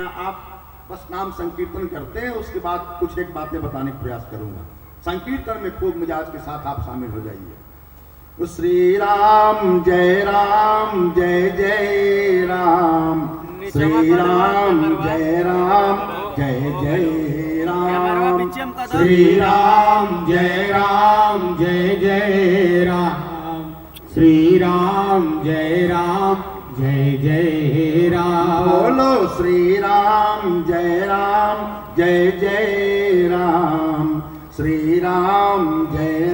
आप बस नाम संकीर्तन करते हैं, उसके बाद कुछ एक बातें बताने का प्रयास करूंगा। संकीर्तन में खूब मिजाज के साथ आप शामिल हो जाइए। श्री राम जय जय राम, श्री राम जय जय राम, श्री राम जय जय राम, श्री राम जय जय राम। बोलो श्री राम जय जय राम, श्री राम जय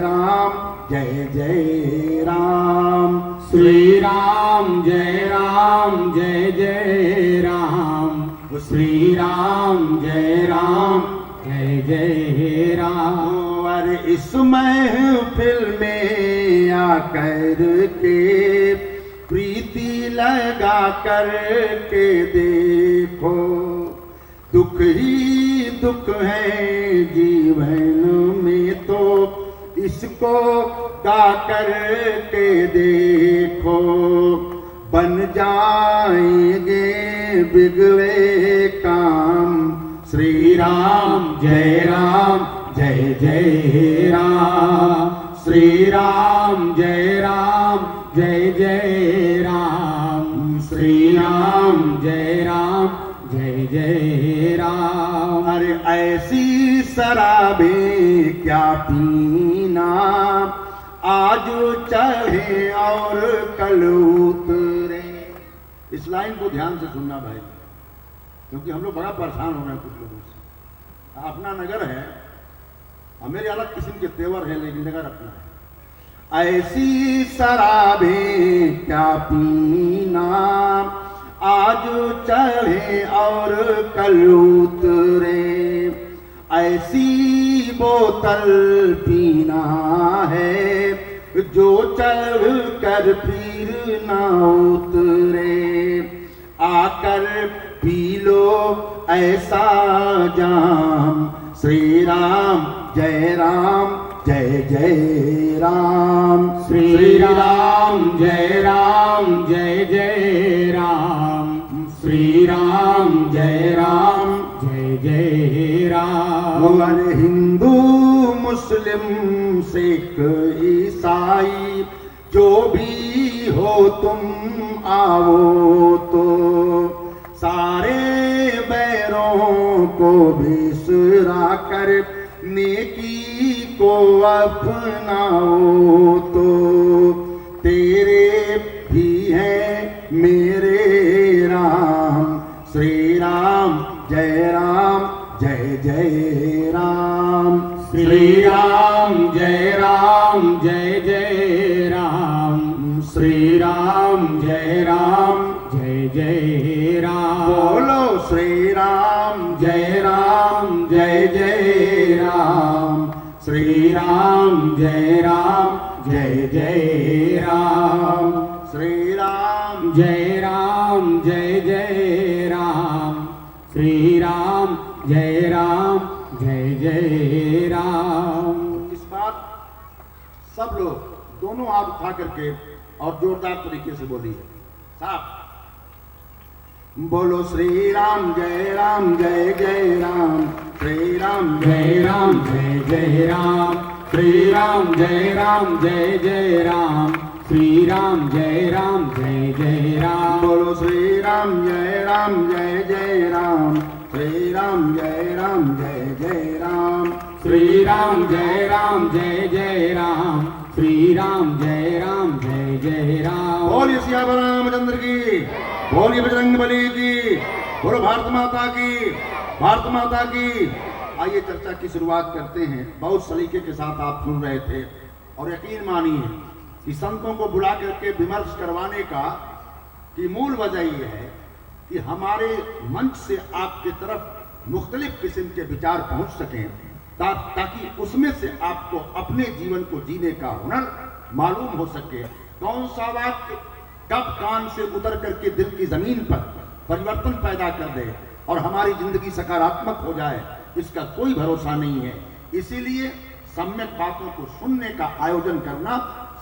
जय राम, श्री राम जय जय राम, श्री राम जय जय राम। अरे इस महफिल में आकर के प्रीति लगा कर के देखो, दुख ही दुख है जीवन में तो इसको गा कर के देखो, बन जाएंगे बिगड़े काम। श्री राम जय जय राम, श्री राम जय जय राम, श्री राम जय जय राम। अरे ऐसी शराबें क्या पीना, आज चढ़े और कल उतरे। इस लाइन को ध्यान से सुनना भाई, क्योंकि हम लोग बड़ा परेशान हो रहे हैं कुछ लोगों से। अपना नगर है, मेरे अलग किस्म के तेवर है, लेकिन नगर अपना है। ऐसी शराबें क्या पीना, आज चढ़े और कल उतरे। ऐसी बोतल पीना है जो चढ़ कर फिर ना उतरे। आकर पी लो ऐसा जाम, श्री राम जय जय राम, श्री राम जय जय राम, श्री राम जय जय राम। अरे हिंदू मुस्लिम सिख ईसाई जो भी हो तुम आओ तो, सारे बैरों को बिसरा कर नेकी को अपनाओ तो, तेरे भी है मेरे राम। श्री राम जय जय राम, श्री राम जय जय राम, श्री राम जय जय राम। बोलो श्री राम जय जय राम, श्री राम जय जय राम, श्री राम जय जय राम, श्री राम जय जय राम। इस बार सब लोग दोनों हाथ उठा करके और जोरदार तरीके से बोलिए साहब। बोलो श्री राम जय जय राम, श्री राम जय जय राम, श्री राम जय जय राम, श्री राम जय जय राम। बोलो श्री राम जय जय राम, श्री राम जय जय राम, श्री राम जय जय राम, श्री राम जय जय राम। बोलिए सियावर रामचंद्र की, बोलिए बजरंगबली की, बोलो भारत माता की। आइए चर्चा की शुरुआत करते हैं। बहुत सलीके के साथ आप सुन रहे थे, और यकीन मानिए कि संतों को बुला करके विमर्श करवाने का की मूल वजह यह है कि हमारे मंच से आपके तरफ मुख्तलिफ किस्म के विचार पहुंच सकें, ताकि उसमें से आपको अपने जीवन को जीने का हुनर मालूम हो सके। कौन सा वाक्य कब कान से उतर करके दिल की जमीन पर परिवर्तन पैदा कर दे और हमारी जिंदगी सकारात्मक हो जाए, इसका कोई भरोसा नहीं है। इसीलिए सम्यक बातों को सुनने का आयोजन करना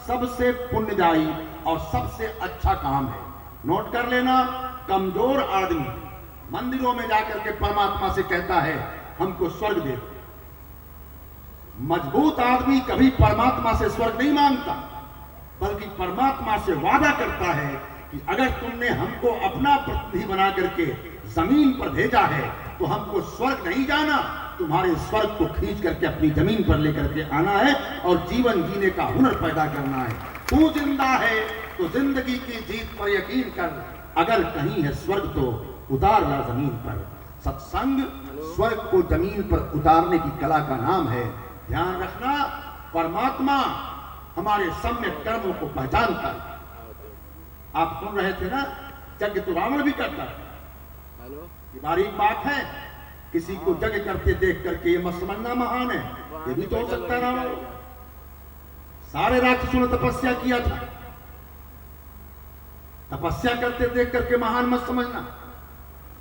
सबसे पुण्यदायी और सबसे अच्छा काम है। नोट कर लेना, कमजोर आदमी मंदिरों में जाकर के परमात्मा से कहता है हमको स्वर्ग दे दो। मजबूत आदमी कभी परमात्मा से स्वर्ग नहीं मांगता, बल्कि परमात्मा से वादा करता है कि अगर तुमने हमको अपना प्रतिनिधि बना करके जमीन पर भेजा है तो हमको स्वर्ग नहीं जाना, तुम्हारे स्वर्ग को खींच करके अपनी जमीन पर लेकर के आना है और जीवन जीने का हुनर पैदा करना है। तू जिंदा है तो जिंदगी की जीत पर यकीन कर, अगर कहीं है स्वर्ग तो उतार ला जमीन पर। सत्संग स्वर्ग को जमीन पर उतारने की कला का नाम है। ध्यान रखना, परमात्मा हमारे सम्यक कर्मों को पहचानता है। आप सुन रहे थे ना, यज्ञ तो रावण भी करता है। ये बारीक बात है, किसी को यज्ञ करते देख करके ये मत समझना महान है, ये भी तो हो सकता है रावण। सारे राक्षसों ने तपस्या किया था, तपस्या करते देख करके महान मत समझना,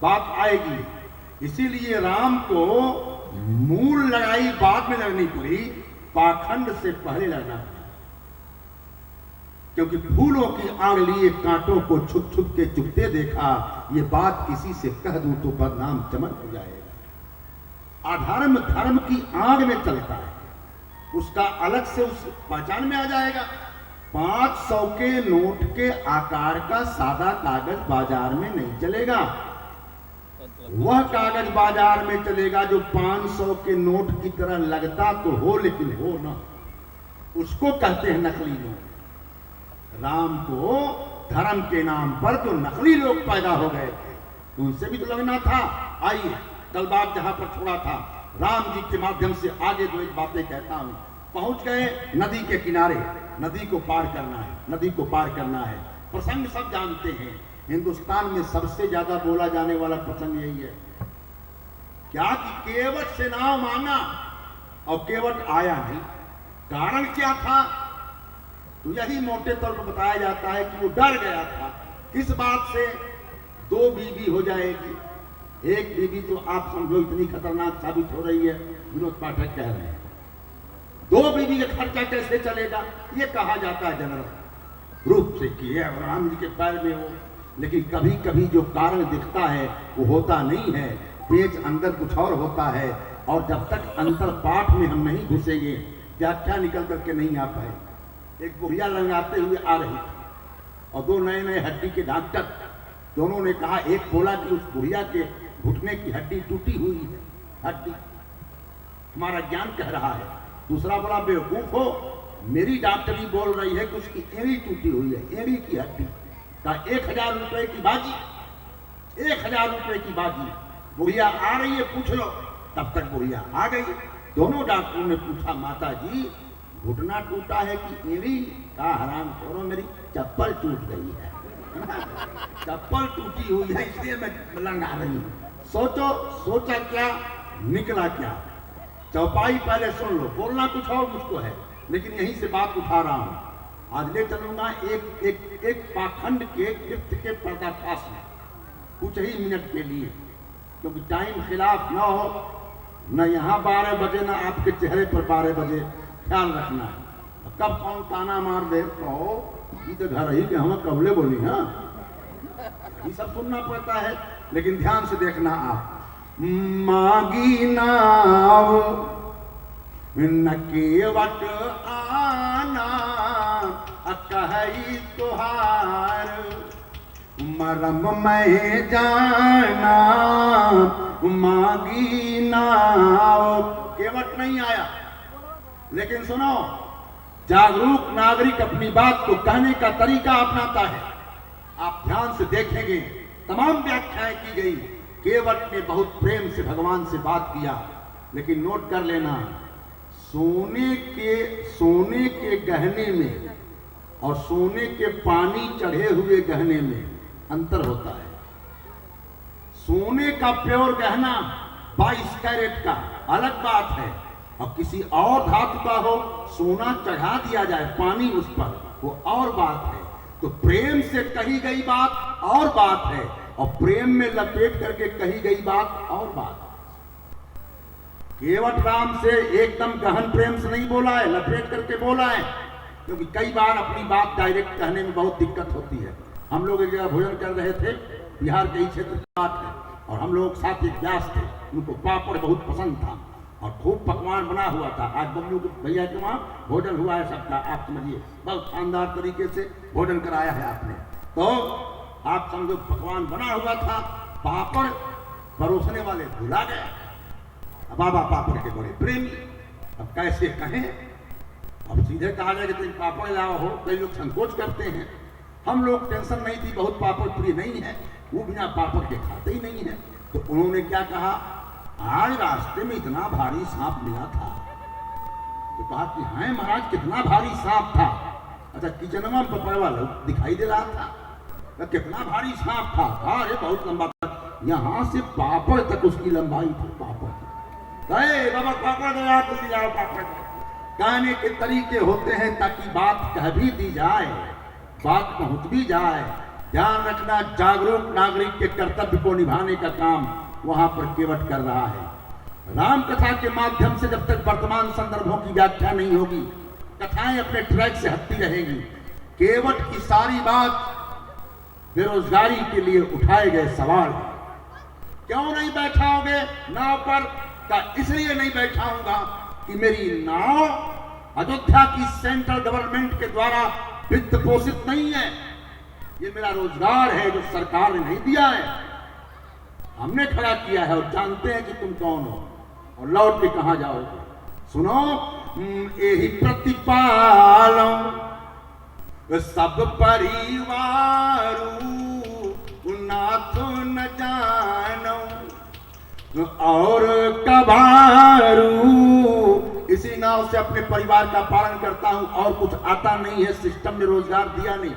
बात आएगी। इसीलिए राम को मूल लड़ाई बाद में लड़नी पड़ी, पाखंड से पहले लड़ना पड़ा, क्योंकि फूलों की आड़ लिए कांटों को छुप छुप के चुपते देखा। ये बात किसी से कह दूं तो बदनाम चमन हो जाएगा। अधर्म धर्म की आग में चलता है, उसका अलग से उस पहचान में आ जाएगा। 500 के नोट के आकार का सादा कागज बाजार में नहीं चलेगा, वह कागज बाजार में चलेगा जो 500 के नोट की तरह लगता तो हो लेकिन हो ना, उसको कहते हैं नकली नोट। राम को धर्म के नाम पर तो नकली लोग पैदा हो गए थे, उनसे भी तो लगना था। आइए कल बात जहां पर छोड़ा था, राम जी के माध्यम से आगे दो एक बातें कहता हूं। पहुंच गए नदी के किनारे, नदी को पार करना है, नदी को पार करना है। प्रसंग सब जानते हैं, हिंदुस्तान में सबसे ज्यादा बोला जाने वाला प्रसंग यही है क्या कि केवट से नाव मांगा और केवट आया नहीं। कारण क्या था? तो यही मोटे तौर पर बताया जाता है कि वो डर गया था। किस बात से? 2 बीवी हो जाएगी, एक बीवी तो आप समझो इतनी खतरनाक साबित हो रही है, विनोद पाठक कह रहे हैं। 2 बीवी का खर्चा कैसे चलेगा? ये कहा जाता है जनरल रूप से कि राम जी के पैर में हो, लेकिन कभी कभी जो कारण दिखता है वो होता नहीं है, पेच अंदर कुछ और होता है। और जब तक अंतर पाठ में हम नहीं घुसेंगे, व्याख्या निकल करके नहीं आ पाए। एक बुढ़िया लंगाते हुए आ रही थी और 2 नए नए हड्डी के डॉक्टर, दोनों ने कहा, एक बोला कि उस बुढ़िया के घुटने की हड्डी टूटी हुई है, हड्डी हमारा ज्ञान कह रहा है। दूसरा बोला, बेवकूफ हो, मेरी डॉक्टरी बोल रही है कि उसकी एड़ी टूटी हुई है, एड़ी की हड्डी का 1000 रुपए की बाजी, 1000 रुपए की बाजी। बुढ़िया आ रही है, पूछ लो। तब तक बुढ़िया आ गई। दोनों डॉक्टरों ने पूछा, माता जी घुटना टूटा है कि एड़ी? का हराम खोरो, मेरी चप्पल टूट गई है, चप्पल टूटी हुई है इसलिए मैं लंगा रही हूं। सोचो, सोचा क्या निकला क्या? चौपाई पहले सुन लो, बोलना कुछ और मुझको है, लेकिन यहीं से बात उठा रहा हूं। आज ले चलूंगा एक पाखंड के कृत्य के पर्दाफाश में, कुछ ही मिनट के लिए, क्योंकि टाइम खिलाफ ना हो, न यहाँ 12 बजे न आपके चेहरे पर 12 बजे, ख्याल रखना है। कब कौन ताना मार दे तो ये तो घर ही के हम कबले बोली, हाँ ये सब सुनना पड़ता है। लेकिन ध्यान से देखना आप। मांगी नाव न केवट आना, कही तुहार मरम मैं जाना, मांगी नाव। केवट नहीं आया, लेकिन सुनो, जागरूक नागरिक अपनी बात को कहने का तरीका अपनाता है। आप ध्यान से देखेंगे, तमाम व्याख्याएं की गई, केवट ने बहुत प्रेम से भगवान से बात किया। लेकिन नोट कर लेना, सोने के गहने में और सोने के पानी चढ़े हुए गहने में अंतर होता है। सोने का प्योर गहना 22 कैरेट का अलग बात है, और किसी और धातु का हो, सोना चढ़ा दिया जाए पानी उस पर, वो और बात है। तो प्रेम से कही गई बात और बात है, और प्रेम में लपेट करके कही गई बात और बात। केवट राम से एकदम गहन प्रेम से नहीं बोला है, लपेट करके बोला है, क्योंकि कई बार अपनी बात डायरेक्ट कहने में बहुत दिक्कत होती है। हम लोग एक जगह भोजन कर रहे थे, बिहार के ही क्षेत्र की बात है, और हम लोग साथ एक व्यास थे, उनको पापड़ बहुत पसंद था और खूब पकवान बना हुआ था। आज बबलू के भैया के वहाँ भोजन हुआ है सबका, आप समझिए बहुत शानदार तरीके से भोजन कराया है आपने। तो आप समझो पकवान बना हुआ था, पापड़ परोसने वाले भुला गए। बाबा पापड़ के बड़े प्रेमी, अब कैसे कहें, अब सीधे कहा जाए कि तुम पापड़ लाओ हो, कई लोग संकोच करते हैं। हम लोग टेंशन नहीं थी, बहुत पापड़ प्रिय नहीं है, वो बिना पापड़ के खाते ही नहीं है। तो उन्होंने क्या कहा, आज रास्ते में इतना भारी सांप मिला था। तो कहा कि हाँ महाराज कितना भारी सांप था। अच्छा किचनवा में पकड़वा लो दिखाई दे रहा था, तो कितना भारी सांप था। अरे बहुत लंबा था, यहाँ से पापड़ तक उसकी लंबाई थी। पापड़ कहे बाबा पापड़ दो यार, तो दिलाओ पापड़। कहने के तरीके होते हैं ताकि बात कह भी दी जाए, बात पहुंच भी जाए। ध्यान रखना, जागरूक नागरिक के कर्तव्य को निभाने का काम वहां पर केवट कर रहा है। राम कथा के माध्यम से जब तक वर्तमान संदर्भों की व्याख्या नहीं होगी, कथाएं अपने ट्रैक से हटती रहेंगी। केवट की सारी बात बेरोजगारी के लिए उठाए गए सवाल। क्यों नहीं बैठाओगे नाव पर? का इसलिए नहीं बैठाऊंगा कि मेरी नाव अयोध्या की सेंट्रल गवर्नमेंट के द्वारा वित्त पोषित नहीं है। ये मेरा रोजगार है जो सरकार ने नहीं दिया है, हमने खड़ा किया है। और जानते हैं कि तुम कौन हो और लौट के कहां जाओगे। सुनो, यही प्रतिपालो सब परिवार नाथ न जानो और कबारू। इसी नाव से अपने परिवार का पालन करता हूं और कुछ आता नहीं है। सिस्टम ने रोजगार दिया नहीं।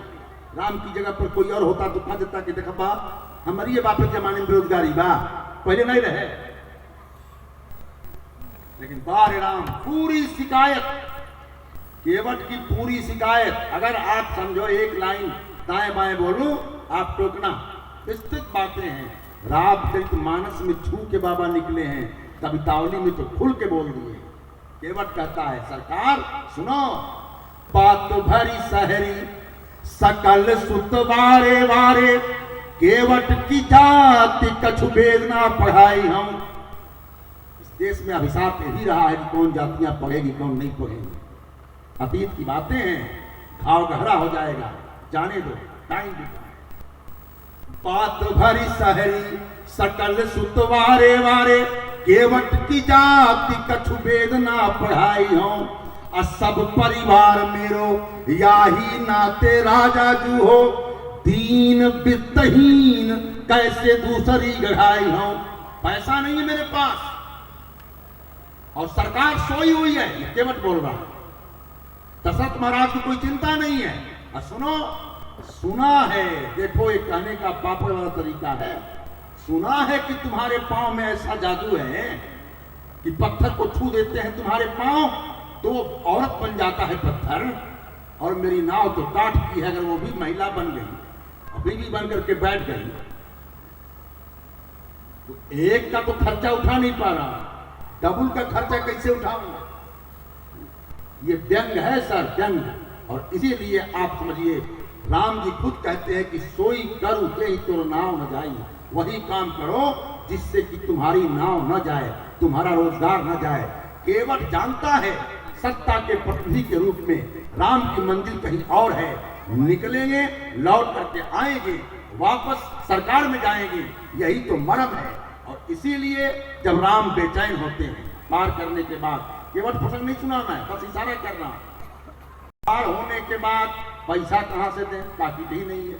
राम की जगह पर कोई और होता तो कहा देता कि देखा बा हमारी बाप के जमाने में बेरोजगारी बा, पहले नहीं रहे। लेकिन बारे राम पूरी शिकायत, केवट की पूरी शिकायत। अगर आप समझो एक लाइन दाएं बाएं बोलूं, आप टोकना। विस्तृत बातें हैं। रामचरित मानस में छू के बाबा निकले हैं, कवितावली में तो खुल के बोल दिए। केवट कहता है सरकार सुनो, बात भरी सहरी सकल सुत वारे वारे, केवट की जाति कछु वेदना पढ़ाई हम। इस देश में अभिशाप यही रहा है कि कौन जातियां पढ़ेगी कौन नहीं पढ़ेगी। अतीत की बातें हैं, घाव गहरा हो जाएगा, जाने दो, टाइम भी। बात भरी सहरी सकल सुत वारे वारे, केवट की जाति कछु वेदना पढ़ाई हो। सब परिवार मेरो याही नाते राजा जू हो, दीन वित्तहीन कैसे दूसरी गढ़ाई हो। पैसा नहीं है मेरे पास और सरकार सोई हुई है, ये केवट बोल रहा है। दशरथ महाराज की कोई चिंता नहीं है। और सुनो, सुना है, देखो ये कहने का पापड़ वाला तरीका है। सुना है कि तुम्हारे पांव में ऐसा जादू है कि पत्थर को छू देते हैं तुम्हारे पांव तो औरत बन जाता है पत्थर। और मेरी नाव तो काठ की है, अगर वो भी महिला बन गई, अभी भी बन करके बैठ गई, तो एक का तो खर्चा उठा नहीं पा रहा, डबल का खर्चा कैसे उठाऊंगा? ये व्यंग है सर, व्यंग। और इसीलिए आप समझिए, राम जी खुद कहते हैं कि सोई करू ते ही तो नाव न जाए। वही काम करो जिससे कि तुम्हारी नाव न जाए, तुम्हारा रोजगार न जाए। केवट जानता है सत्ता के प्रतिनिधि के रूप में राम की मंजिल कहीं और है। निकलेंगे, लौट करके आएंगे, वापस सरकार में जाएंगे, यही तो मर्म है। और इसीलिए जब राम बेचैन होते हैं पार करने के बाद, केवट प्रसंग नहीं सुनाना है, बस इशारा करना। पार होने के बाद पैसा कहां से दें? पाकिट ही नहीं है।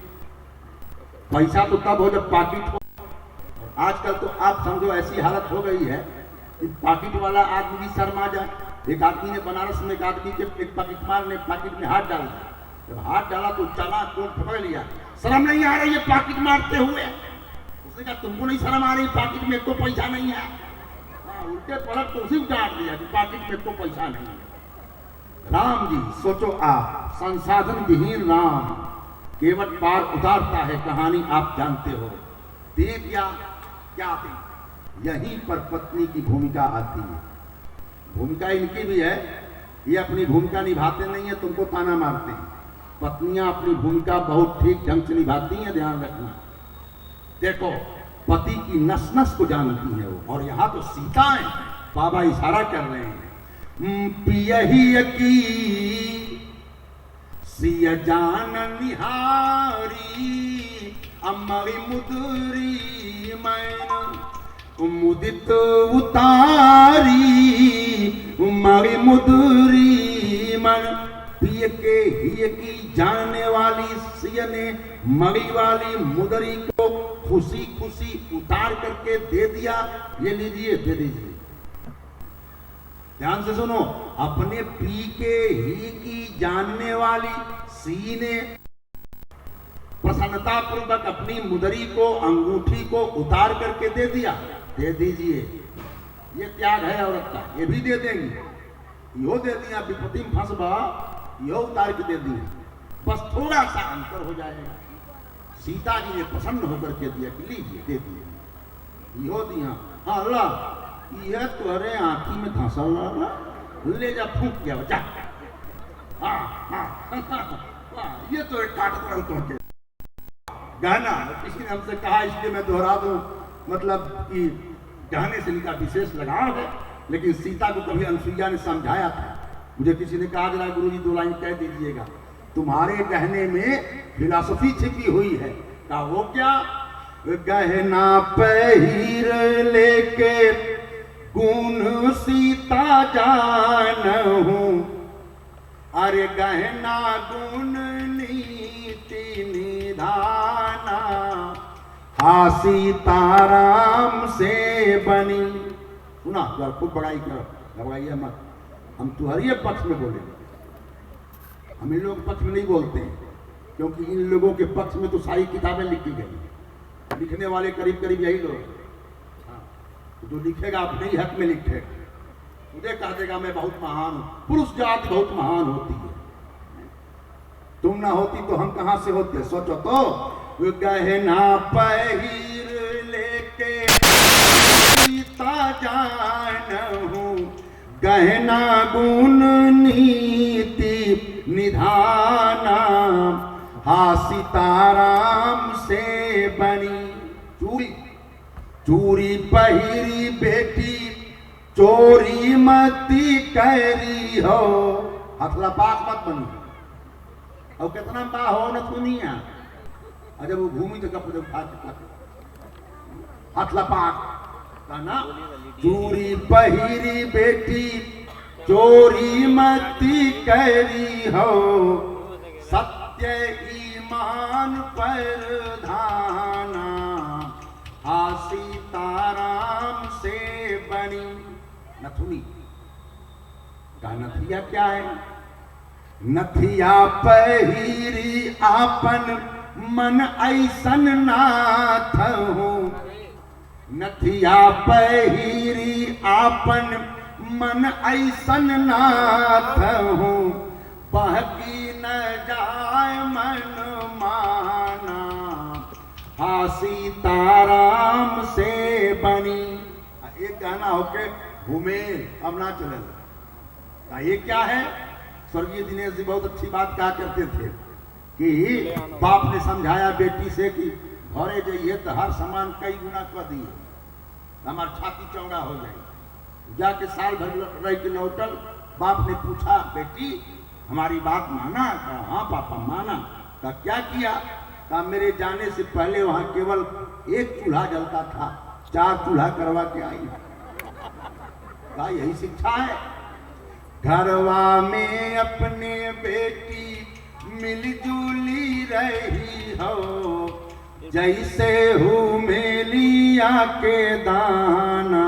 पैसा तो तब हो जब पाकिट हो। आजकल तो आप समझो ऐसी हालत हो गई है कि पाकिट वाला आदमी भी शर्मा जाए। एक आदमी ने बनारस में एक आदमी के एक पाकिटमार ने पाकिट में हाथ डाला। जब हाथ डाला तो चला तो पकड़ लिया। शर्म नहीं आ रही है पाकिट मारते हुए? उसने कहा तुमको नहीं शर्म आ रही, पाकिट में तो पैसा नहीं है। उल्टे पलट तो उसी को डांट दिया कि पाकिट में तो पैसा नहीं है। राम जी सोचो, आप संसाधन विहीन राम केवट पार उतारता है। कहानी आप जानते हो। देव या क्या आती, यहीं पर पत्नी की भूमिका आती है। भूमिका इनकी भी है, ये अपनी भूमिका निभाते नहीं है, तुमको ताना मारते हैं। पत्नियां अपनी भूमिका बहुत ठीक ढंग से निभाती हैं, ध्यान रखना। देखो पति की नस नस को जानती है वो। और यहाँ तो सीता है, बाबा इशारा कर रहे हैं, पियही की सिय जान निहारी अमरी मुदरी मैन मुदित उतारी उमरी मुदरी मन। पिय के हिय की जानने वाली सिय ने मरी वाली मुदरी को खुशी खुशी उतार करके दे दिया। ये लीजिए, दे दीजिए। ध्यान से सुनो, अपने पी के ही की जानने वाली सी ने प्रसन्नता पूर्वक अपनी मुदरी को, अंगूठी को उतार करके दे दिया। दे दीजिए, ये त्याग है औरत का, ये भी दे देंगे। यो दे दिया, विपत्ति में फंसबा, यो उतार के दे दिया, बस थोड़ा सा अंतर हो जाएगा। सीता जी ने प्रसन्न होकर के दिया कि लीजिए, दे दिए, यो दिया। हाँ अल्लाह, यह तुम्हारे आंखी में धंसल रहा, ले जा, फूंक दिया, जा। हाँ हाँ, ये तो एक काट के गहना, किसी ने हमसे कहा, इसलिए मैं दोहरा दूं, मतलब कि गहने से इनका विशेष लगाव है। लेकिन सीता को कभी अनसुईया ने समझाया था। मुझे किसी ने कहा, जरा गुरुजी 2 लाइन कह दीजिएगा, तुम्हारे गहने में फिलॉसफी छिपी हुई है। कहा वो क्या? गहना पहिर लेके गुण सीता जानहूं, अरे गहना गुण नीति निधाना, हा सीताराम से बनी। सुना, जरा खूब बड़ाई करो, घबराइए मत, हम तुम्हारे पक्ष में बोलेंगे, हम इन लोगों के पक्ष में नहीं बोलते हैं, क्योंकि इन लोगों के पक्ष में तो सारी किताबें लिखी गई, लिखने वाले करीब करीब यही लोग। हाँ, जो लिखेगा अपने ही हक में लिखेगा, मुझे कह देगा मैं बहुत महान हूं। पुरुष जाति बहुत महान होती है, तुम ना होती तो हम कहां से होते? सोचो तो। गहना पहिर लेके सीता जानहूं, गहना गुण नीति निधाना, हा सीताराम से बनी। चूड़ी चूड़ी पहिरी बेटी, चोरी मती करी हो, हथला पाक मत बनी। और कितना बा हो न दुनिया, जब वो भूमि तो कपड़े उठा के हथला पाक ना। चूड़ी पहिरी बेटी, चोरी मती करी हो, सत्य ईमान पर धाना, हा सीताराम से बनी। नथुनी का नथिया क्या है? नथिया पहिरी आपन मन ऐसन नाथ हूँ, नथिया पहिरी आपन मन ऐसन नाथ हूँ, बहकी न जाय मन माना, हा सीताराम से बनी। एक गाना होके घूमेल, अब ना चले। ये क्या है? स्वर्गीय दिनेश जी बहुत अच्छी बात कहा करते थे कि बाप ने समझाया बेटी से कि घरे जाइए तो हर सामान कई गुना कर दिए, हमार छाती चौड़ा हो जाए। जाके साल भर रह के लौटल, बाप ने पूछा बेटी हमारी बात माना? कहा हाँ पापा माना। कहा क्या किया? कहा मेरे जाने से पहले वहां केवल एक चूल्हा जलता था, 4 चूल्हा करवा के आई। कहा यही शिक्षा है। घरवा में अपने बेटी मिलजुली रही हो, जैसे हूँ मेलिया के दाना,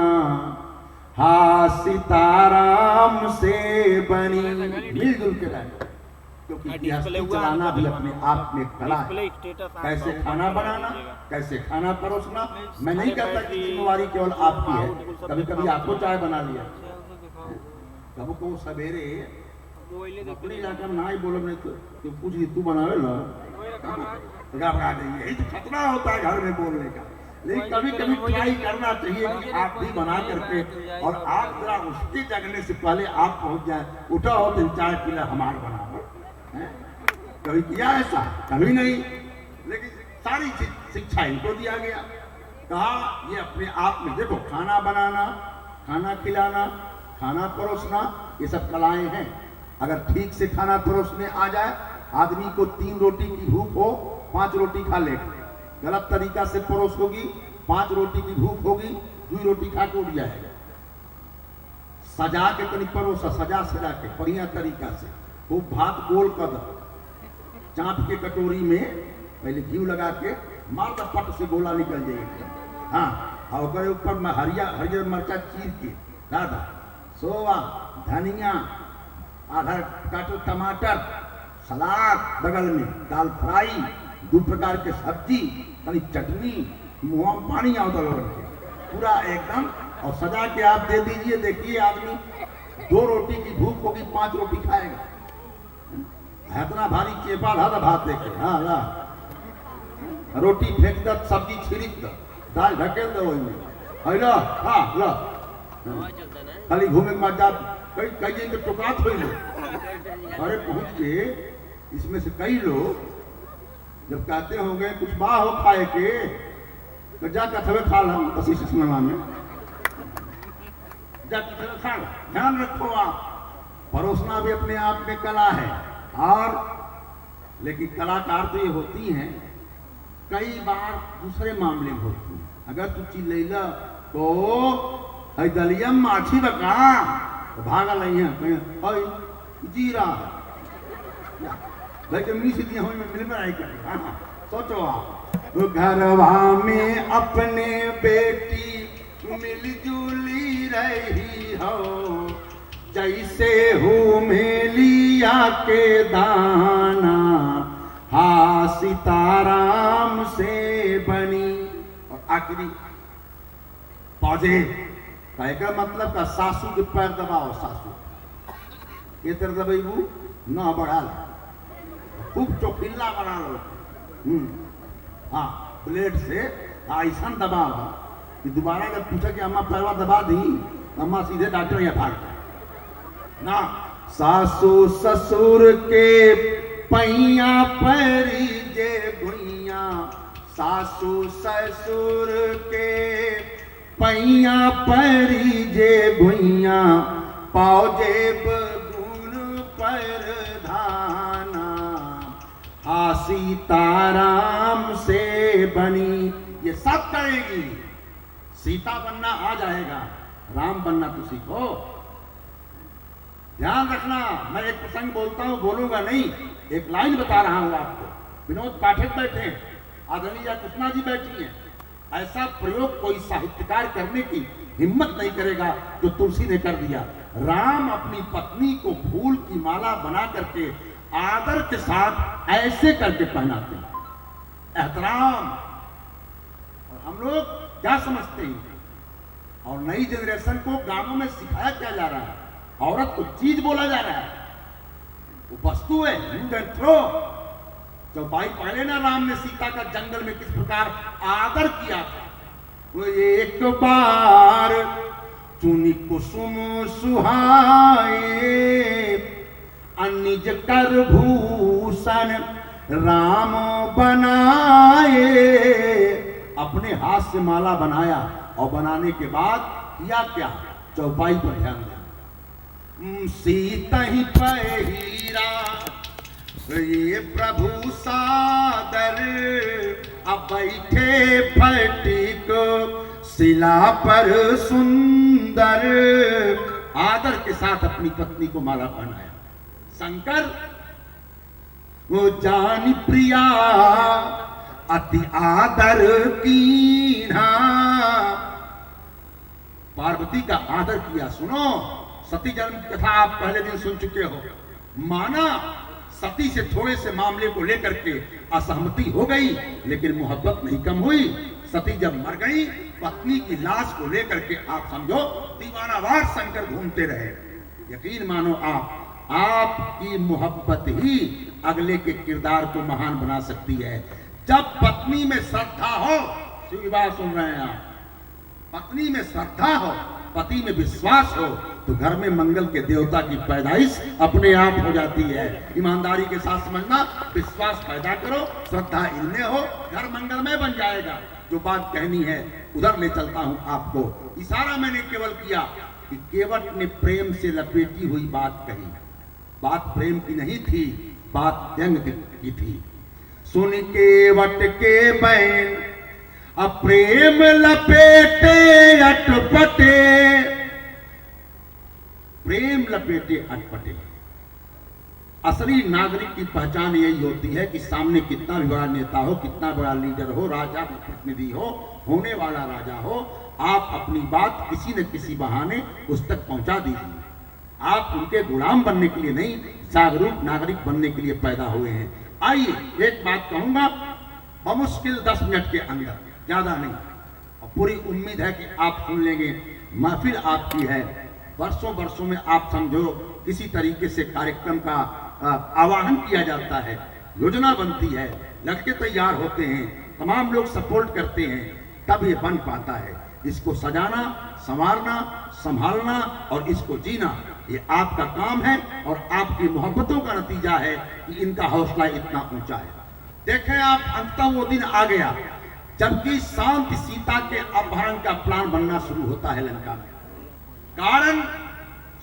हा सीताराम से बनी। मिलजुल के रहे, क्योंकि चलाना भी अपने आप में कला है। कैसे खाना बनाना, कैसे खाना परोसना। मैं नहीं कहता कि जिम्मेवारी केवल आपकी है, कभी कभी आपको चाय बना लिया, कभी को सवेरे अपने इलाका में ना ही बोलो, नहीं तो पूछ ली तू बनावे ला, यही तो खतरा होता है घर में बोलने का। लेकिन कभी कभी ट्राई करना चाहिए कि आप भी बना करके, और आप जरा उसके जगने से पहले आप पहुंच जाए, उठा हो तो चाय पीला हमारे बनाओ। कभी किया ऐसा? कभी नहीं। लेकिन सारी शिक्षा इनको दिया गया। कहा ये अपने आप में देखो, खाना बनाना, खाना खिलाना, खाना परोसना, ये सब कलाएं हैं। अगर ठीक से खाना परोसने आ जाए, आदमी को 3 रोटी की भूख हो, 5 रोटी खा ले। गलत तरीका से परोस होगी, 5 रोटी की भूख होगी, 2 रोटी खा के उठ जाएगा। सजा के तनिक परोसा, सजा सजा के बढ़िया तरीका से खूब भात गोल कर दो, चाप के कटोरी में पहले घी लगा के मार द, पट से गोला निकल जाएगा। हाँ, और ओकरे ऊपर में हरियर मिर्चा चीर के दादा, सोवा, धनिया, आधा काटो टमाटर, सलाद बगल में, दाल फ्राई, 2 प्रकार के सब्जी, कहीं चटनी, मुँह में पानी आओ तो पूरा एकदम। और सजा के आप दे दीजिए, देखिए आदमी 2 रोटी की भूख होगी, 5 रोटी खाएगा। इतना भारी चेपा था भात देखे। हाँ ला, रोटी फेंक दो, सब्जी छिड़क दो, दाल ढकेल दो वही में, लो हाँ लो, खाली घूमे के बाद कई दिन तो टुकड़ा थोड़ी लो। अरे पहुंच के इसमें से कई लोग जब कहते होंगे कुछ बा हो खाए के, तो जा कथवे खा लो, बसी सिनेमा में जा कथवे खा लो। ध्यान रखो, आप परोसना भी अपने आप में कला है। और लेकिन कलाकार तो ये होती हैं, कई बार दूसरे मामले में होती है। अगर तू चीज ले ला तो दलिया माछी बका तो भागा नहीं है, जीरा भाई कमी से दिया में मिल में आई कर। सोचो आप, घरवा में अपने बेटी मिलजुली रही हो, जैसे हो मेलिया के दाना, हा सीताराम से बनी। और आखिरी पौधे का मतलब का सासू के पैर दबाओ, सासू ये तरह दबाइबू न बढ़ा लो, खूब चौकिल्ला बना लो। हाँ, ब्लेड से ऐसा दबाओ कि दोबारा जब पूछा कि अम्मा पैरवा दबा दी, अम्मा सीधे डॉक्टर या भाग ना। सासू ससुर के पैया परी जे गुइया, सासू ससुर के पैया परी जे गुइया, पाओ जेब गुण पर धाना, हा सीताराम से बनी। ये सब करेगी, सीता बनना आ जाएगा, राम बनना तो सीखो। ध्यान रखना, मैं एक प्रसंग बोलता हूं, बोलूंगा नहीं, एक लाइन बता रहा हूं आपको। विनोद पाठक बैठे हैं, आदरणीय कृष्णा जी बैठी हैं। ऐसा प्रयोग कोई साहित्यकार करने की हिम्मत नहीं करेगा जो तुलसी ने कर दिया। राम अपनी पत्नी को फूल की माला बना करके आदर के साथ ऐसे करके पहनाते हैं, एहतराम। और हम लोग क्या समझते हैं, और नई जनरेशन को गांवों में सिखाया क्या जा रहा है, औरत को चीज बोला जा रहा है, वो वस्तु है, यूज एंड थ्रो। चौपाई पहले ना राम ने सीता का जंगल में किस प्रकार आदर किया था। वो एक बार चुनी कुसुम सुहाए, अनिज कर भूषण राम बनाए। अपने हाथ से माला बनाया और बनाने के बाद किया क्या, चौपाई पर ध्यान दिया। सीता ही पहिरा ये प्रभु सादर, अब बैठे फटिक शिला पर सुंदर। आदर के साथ अपनी पत्नी को माला पहनाया। शंकर वो जानी प्रिया अति आदर कीन्हा, पार्वती का आदर किया। सुनो, सती जन्म कथा आप पहले दिन सुन चुके हो। माना सती से थोड़े से मामले को लेकर के असहमति हो गई, लेकिन मोहब्बत नहीं कम हुई। सती जब मर गई, पत्नी की लाश को लेकर के आप समझो दीवानावार शंकर घूमते रहे। यकीन मानो आपकी मोहब्बत ही अगले के किरदार को महान बना सकती है। जब पत्नी में श्रद्धा हो, बात सुन रहे हैं आप, पत्नी में श्रद्धा हो, पति में विश्वास हो, तो घर में मंगल के देवता की पैदाइश अपने आप हो जाती है। ईमानदारी के साथ समझना, विश्वास पैदा करो, श्रद्धा इनमें हो, घर मंगलमय बन जाएगा। जो बात कहनी है उधर ले चलता हूं आपको। इशारा मैंने केवल किया कि केवट ने प्रेम से लपेटी हुई बात कही। बात प्रेम की नहीं थी, बात व्यंग की थी। सुन केवट के बैन अप्रेम लपेटे अटपटे, प्रेम लपेटे अटपटे। असली नागरिक की पहचान यही होती है कि सामने कितना भी बड़ा नेता हो, कितना बड़ा लीडर हो, राजा का प्रतिनिधि हो, होने वाला राजा हो, आप अपनी बात किसी न किसी बहाने उस तक पहुंचा दीजिए। आप उनके गुलाम बनने के लिए नहीं, जागरूक नागरिक बनने के लिए पैदा हुए हैं। आइए एक बात कहूंगा, बमुश्किल 10 मिनट के अंदर, ज्यादा नहीं, और पूरी उम्मीद है कि आप सुन लेंगे। महफिल आपकी है, वर्षों वर्षों में आप समझो किसी तरीके से कार्यक्रम का आवाहन किया जाता है, योजना बनती है, लड़के तैयार होते हैं, तमाम लोग सपोर्ट करते हैं, तब ये बन पाता है। इसको सजाना, संवारना, संभालना और इसको जीना, ये आपका काम है और आपकी मोहब्बतों का नतीजा है कि इनका हौसला इतना ऊंचा है। देखें आप, अंततः वो दिन आ गया जबकि शांति सीता के अपहरण का प्लान बनना शुरू होता है लंका में। कारण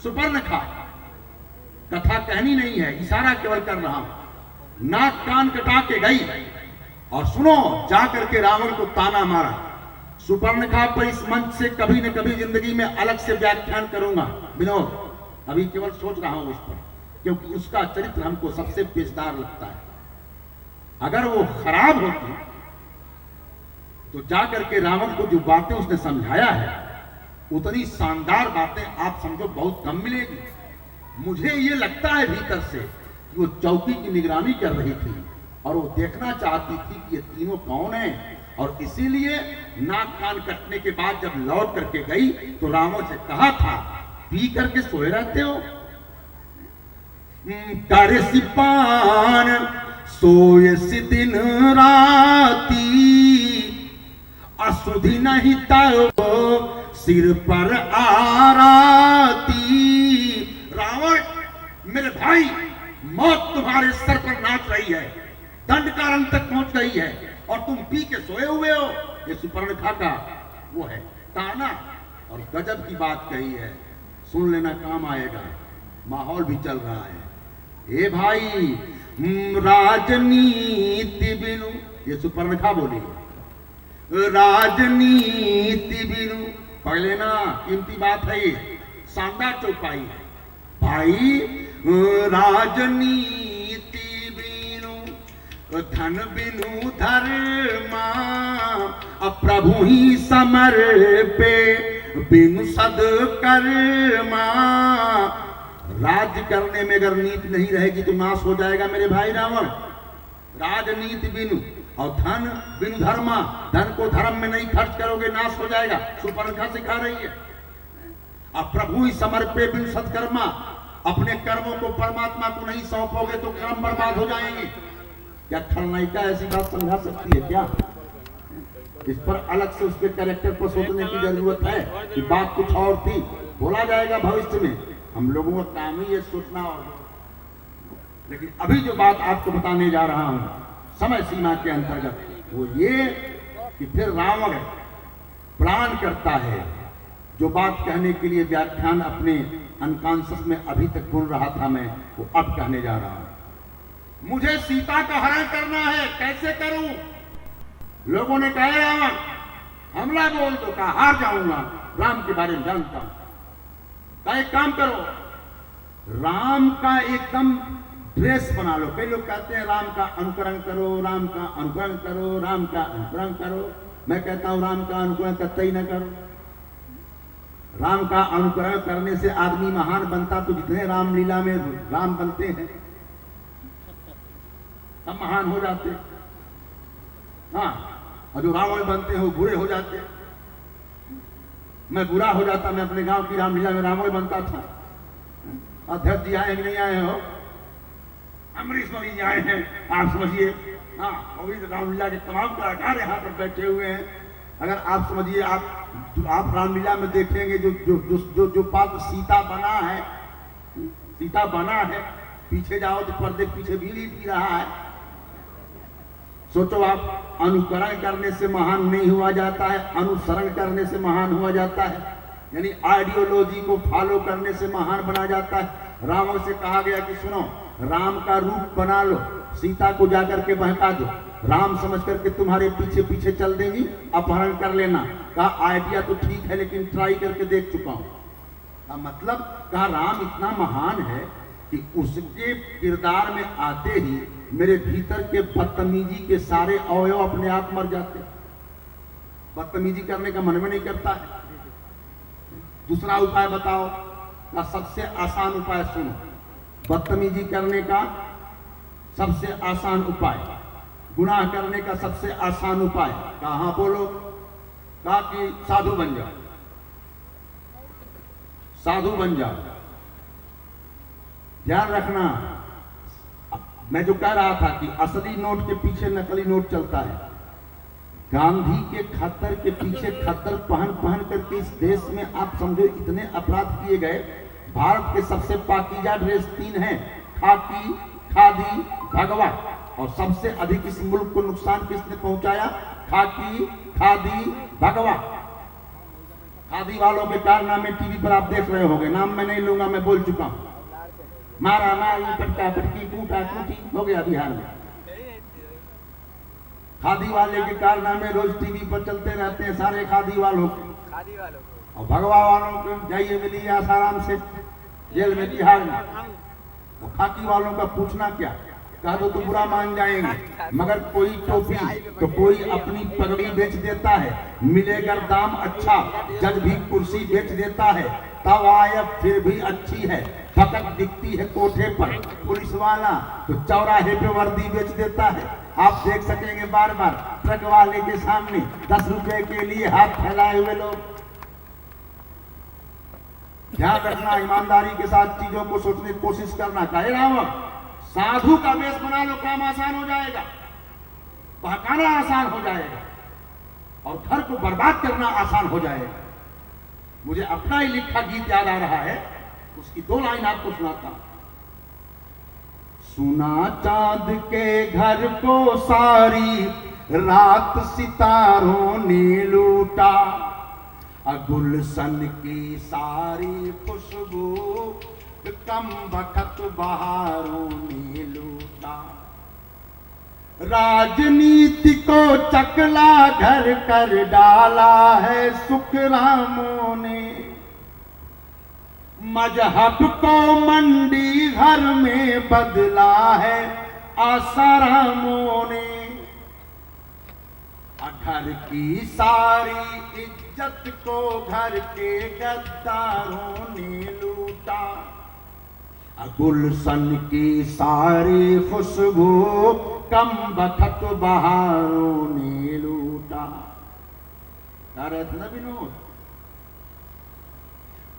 सुपर्णखा, कथा कहनी नहीं है, इशारा केवल कर रहा हूं। नाक कान कटा के गई और सुनो, जाकर के रावण को ताना मारा। सुपर्णखा पर इस मंच से कभी न कभी जिंदगी में अलग से व्याख्यान करूंगा विनोद, अभी केवल सोच रहा हूं उस पर, क्योंकि उसका चरित्र हमको सबसे पेशदार लगता है। अगर वो खराब होती तो जाकर के रावण को जो बातें उसने समझाया है, उतनी शानदार बातें आप समझो बहुत कम मिलेगी। मुझे ये लगता है भीतर से कि वो चौकी की निगरानी कर रही थी और वो देखना चाहती थी कि ये तीनों कौन हैं, और इसीलिए नाक कान कटने के बाद जब लौट करके गई तो रावण से कहा था, पी करके सोए रहते हो, कर सिपान सोए सी दिन राती, असुधि नहीं तो सिर पर आराती। रावण, मेरे भाई, मौत तुम्हारे सर पर नाच रही है, दंड कारण तक पहुंच गई है और तुम पी के सोए हुए हो। ये सुपर्णखा का वो है ताना, और गजब की बात कही है, सुन लेना काम आएगा, माहौल भी चल रहा है। ए भाई, राजनीति बिनु, ये सुपर्णखा बोली, राजनीति बिनु, पढ़ लेना, कीमती बात है ये, शानदार चौपाई है भाई। राजनीति बिनु धन बिनु धर्मा, प्रभु ही समर पे बिनु सदकर्मा। राज्य करने में अगर नीति नहीं रहेगी तो नाश हो जाएगा मेरे भाई रावण। राजनीति बिनु और धन बिनु धर्मा, धन को धर्म में नहीं खर्च करोगे नाश हो जाएगा, सुपर्णखा सिखा रही है। अब प्रभु ही समर्पे बिनु सत्कर्मा, अपने कर्मों को परमात्मा को नहीं सौंपोगे तो कर्म बर्बाद हो जाएंगे। क्या खलनायिका ऐसी बात समझा सकती है क्या? इस पर अलग से उसके कैरेक्टर पर सोचने की जरूरत है कि बात कुछ और थी, बोला जाएगा भविष्य में। हम लोगों का काम ही ये सोचना, और लेकिन अभी जो बात आपको बताने जा रहा हूं समय सीमा के अंतर्गत, वो ये कि फिर रावण प्लान करता है, जो बात कहने के लिए व्याख्यान अपने अनकॉन्शियस में अभी तक बोल रहा था मैं, वो अब कहने जा रहा हूं। मुझे सीता का हरण करना है, कैसे करूं? लोगों ने कहा रावण हमला बोल दो, कहा हार जाऊंगा, राम के बारे में जानता हूं। कहा एक काम करो, राम का एकदम ड्रेस बना लो। कई लोग कहते हैं राम का अनुकरण करो, राम का अनुकरण करो, राम का अनुकरण करो। मैं कहता हूं राम का अनुकरण कतई न करो। राम का अनुकरण करने से आदमी महान बनता, तो जितने रामलीला में राम बनते हैं हम महान हो जाते, हाँ, और जो रावण बनते हैं वो बुरे हो जाते। मैं बुरा हो जाता, मैं अपने गांव की रामलीला में रावण बनता था। अध्यक्ष जी आए कि नहीं आए हो, अमरीश मोदी जी आए हैं, आप समझिए, हाँ, अभी रामलीला के तमाम कलाकार यहाँ पर बैठे हुए हैं। अगर आप समझिए, आप रामलीला में देखेंगे जो जो जो जो, जो पात्र सीता बना है, पीछे जाओ तो पर्दे के पीछे बीड़ी पी रहा है। सोचो आप, अनुकरण करने से महान नहीं हुआ जाता है, अनुसरण करने से महान हुआ जाता है, यानी आइडियोलॉजी को फॉलो करने से महान बना जाता है। रावण से कहा गया कि सुनो, राम का रूप बना लो, सीता को जाकर के बहका दो, राम समझ करके तुम्हारे पीछे पीछे चल देंगी, अपहरण कर लेना। कहा आइडिया तो ठीक है लेकिन ट्राई करके देख चुका हूं। का मतलब कहा राम इतना महान है कि उसके किरदार में आते ही मेरे भीतर के बदतमीजी के सारे अवयव अपने आप मर जाते हैं। बदतमीजी करने का मन में नहीं करता है। दूसरा उपाय बताओ, का सबसे आसान उपाय सुनो, बदतमीजी करने का सबसे आसान उपाय, गुनाह करने का सबसे आसान उपाय, कहा बोलो, कहा कि साधु बन जाओ, साधु बन जाओ। ध्यान रखना, मैं जो कह रहा था कि असली नोट के पीछे नकली नोट चलता है, गांधी के खद्दर के पीछे खद्दर पहन पहन करके इस देश में आप समझो इतने अपराध किए गए। भारत के सबसे पाकीजा ड्रेस 3 हैं, खाकी, खादी, भगवा, और सबसे अधिक इस मुल्क को नुकसान किसने पहुंचाया? खाकी, खादी, भगवा। खादी वालों के कारनामे टीवी पर आप देख रहे होंगे, नाम मैं नहीं लूंगा, मैं बोल चुका हूं। मारा मारी, पटका पटकी, कूटा कूटी हो गया बिहार में। खादी वाले के कारनामे रोज टीवी पर चलते रहते हैं, सारे खादी वालों के, और भगवा वालों को जाइए मिलिए आसाराम से जेल में, तिहाड़ में। और खाकी वालों का पूछना क्या, कह दो तो बुरा मान जाएंगे, मगर कोई टोपी तो कोई अपनी पगड़ी बेच देता है, मिलेगा दाम अच्छा, जज भी कुर्सी बेच देता है, तवायफ फिर भी अच्छी है, फकत दिखती है कोठे पर, पुलिस वाला तो चौराहे पे वर्दी बेच देता है। आप देख सकेंगे बार बार ट्रक वाले के सामने 10 रुपए के लिए हाथ फैलाए हुए लोग। ध्यान रखना, ईमानदारी के साथ चीजों को सोचने की कोशिश करना। कहे रावण, साधु का वेश बना लो, काम आसान हो जाएगा, बहकाना आसान हो जाएगा, और घर को बर्बाद करना आसान हो जाएगा। मुझे अपना ही लिखा गीत याद आ रहा है, उसकी 2 लाइन आपको सुनाता हूं। सुना चांद के घर को सारी रात सितारों ने लूटा, गुलशन की सारी खुशबू कम बखत बहारों ने लूटा। राजनीति को चकला घर कर डाला है सुखरामों ने, मजहब को मंडी घर में बदला है आसारामों ने। घर की सारी इज्जत को घर के गद्दारों ने लूटा, गुलशन की सारी खुशबू कम बखत बहारों ने लूटा। कह रहे थे ना विनोद,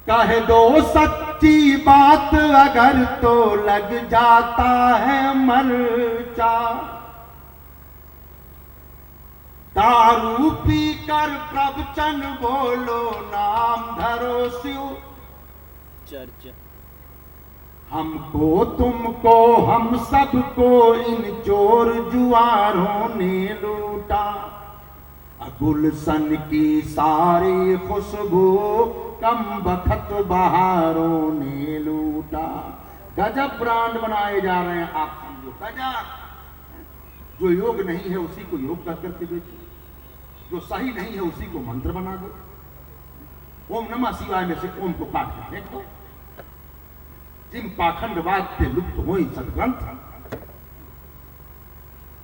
कह दो सच्ची बात अगर तो लग जाता है मर्चा, दारू पी कर प्रवचन बोलो नाम धरो शिव चर्चा। हमको तुमको हम सबको इन चोर जुआरों ने लूटा, गुलशन की सारी खुशबू कम बखत बहारों ने लूटा। गजब ब्रांड बनाए जा रहे हैं, आप समझो गजब। जो योग नहीं है उसी को योग कर करके बेचो, जो सही नहीं है उसी को मंत्र बना दो। ओम नमः शिवाय में से ओम को काट के फेंक दो। जिन पाखंडवाद से लुप्त हो सदग्रंथ।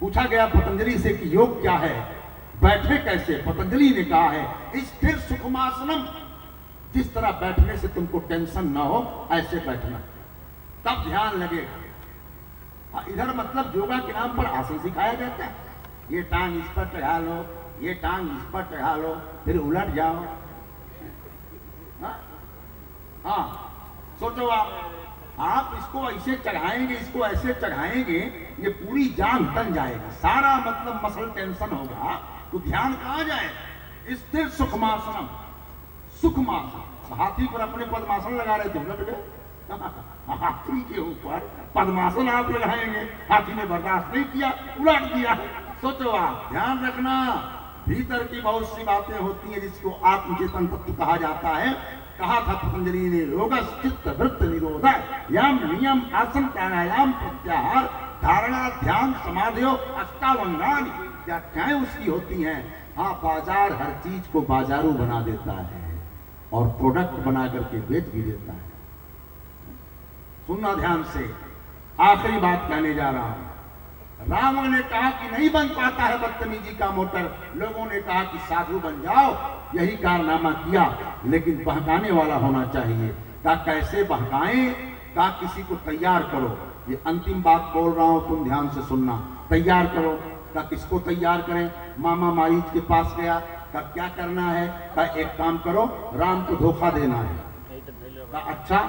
पूछा गया पतंजलि से कि योग क्या है, बैठे कैसे? पतंजलि ने कहा है स्थिर सुखमासनम, जिस तरह बैठने से तुमको टेंशन ना हो ऐसे बैठना, तब ध्यान लगेगा। इधर मतलब योगा के नाम पर आसन सिखाया जाता है, ये टांग इस पर चढ़ा लो, ये टांग इस पर चढ़ा लो, फिर उलट जाओ। हाँ सोचो आप इसको ऐसे चढ़ाएंगे, इसको ऐसे चढ़ाएंगे, ये पूरी जान तन जाएगी, सारा मतलब मसल टेंशन होगा, तो ध्यान कहाँ जाए? स्थिर सुखमासनम, सुखमासन। हाथी पर अपने पद्मासन लगा रहे थे, उलट गए। हाथी के ऊपर पद्मासन आप लगाएंगे, हाथी ने बर्दाश्त नहीं किया, उलट दिया। सोचो आप, ध्यान रखना, भीतर की बहुत सी बातें होती हैं जिसको आत्मचेतन तत्व कहा जाता है। कहा था पतंजलि ने, योगस चित्त वृत्त निरोध, यम नियम आसन प्राणायाम प्रत्याहार धारणा ध्यान समाधि अष्टावंगानी व्याख्याएं उसकी होती हैं। हाँ, बाजार हर चीज को बाजारू बना देता है और प्रोडक्ट बना करके बेच भी देता है। सुनना ध्यान से, आखिरी बात कहने जा रहा हूं। रावण ने कहा कि नहीं बन पाता है बदतमीजी का मोटर, लोगों ने कहा कि साधु बन जाओ, यही कारनामा किया, लेकिन बहकाने वाला होना चाहिए। कहा कैसे बहकाएं? कहा किसी को तैयार करो। ये अंतिम बात बोल रहा हूं, तुम ध्यान से सुनना। तैयार करो। कहा किसको तैयार करें? मामा मारीच के पास गया। कहा क्या करना है? कहा एक काम करो, राम को धोखा देना है। कहा अच्छा,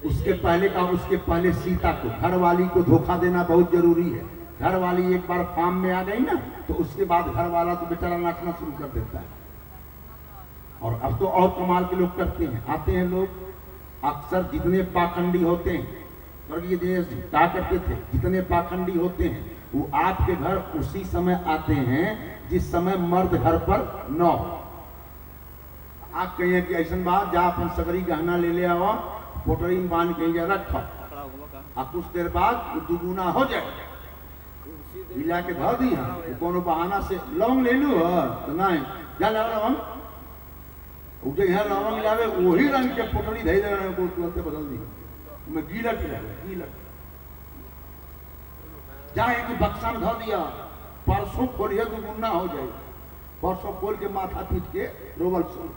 उसके पहले सीता को, घर वाली को धोखा देना बहुत जरूरी है। घर वाली एक बार फार्म में आ गई ना, तो उसके बाद घर वाला तो बेचारा नाचना शुरू कर देता है। और अब तो और कमाल के लोग करते हैं, आते हैं लोग अक्सर, जितने पाखंडी होते हैं, स्वर्गीय देश क्या करते थे, जितने पाखंडी होते हैं वो आपके घर उसी समय आते हैं जिस समय मर्द घर पर न हो। आप कहिए कि ऐसा बात, जा अपन सगरी गहना ले आओ, पोटरी में बांध के रखो, अब कुछ देर बाद दुगुना हो जाए, मिला के धो दी, कोनो बहाना से लौंग ले लू तो नहीं जा लौंग, लौंग लावे वही रंग के पोटरी धई दे को तुरंत बदल दी, मैं गीलट जाए कि बक्सा में धो दिया, परसों खोलिए दुगुना हो जाए, परसों खोल के माथा पीट के रोबल सुन।